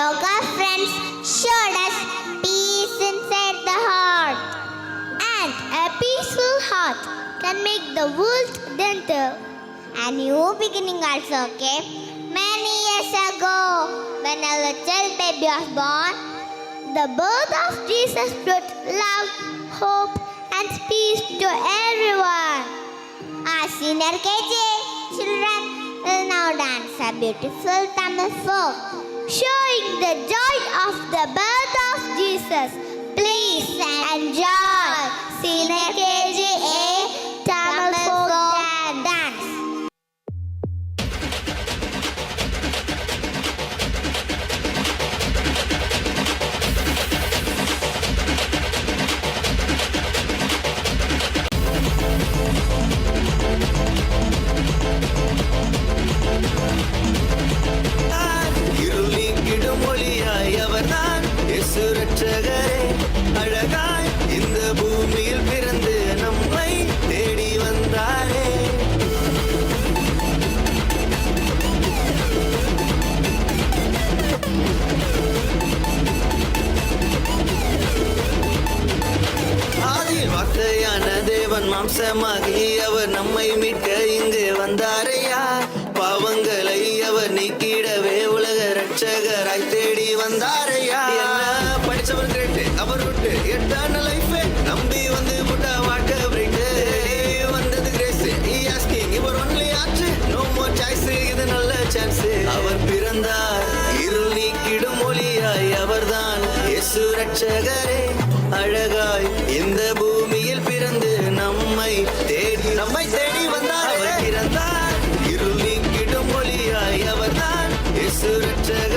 yoga friends showed us peace inside the heart. And a peaceful heart can make the world gentle. A new beginning also came many years ago when a little baby was born. The birth of Jesus brought love, hope, and peace to everyone. Our senior KG children will now dance a beautiful Tamil folk, showing the joy of the birth of Jesus. Please enjoy senior KG A Tamil folk dance. அழகாய் இந்த பூமியில் பிறந்து நம்மை தேடி வந்தாரே. ஆதியில் வார்த்தையான தேவன் மாம்சமாகி அவர் நம்மை மீட்க இங்கு வந்தாரையா. பாவங்களை அவர் நீக்கிடவே உலக ரட்சகராய் தேடி வந்தாரையா. படிச்சவர் கிரேட், அவர் விட்டு எட்டான லைஃப் நம்பி வந்து புட்டா வாக்க பிரேக் வந்தது கிரேஸ். ஆஸ்கிங் இவர் ஒன்லி ஆச்சு, நோ மோர் சாய்ஸ், இது நல்ல சான்ஸ். அவர் பிறந்தார் இருள் நீக்கிடும் ஒளியாய், அவர்தான் இயேசு ரட்சகரே. அழகாய் இந்த பூமியில் பிறந்து நம்மை தேடி வந்தார். அவர் பிறந்தார் இருள் நீக்கிடும் ஒளியாய், அவர்தான் இயேசு ரட்சகரே.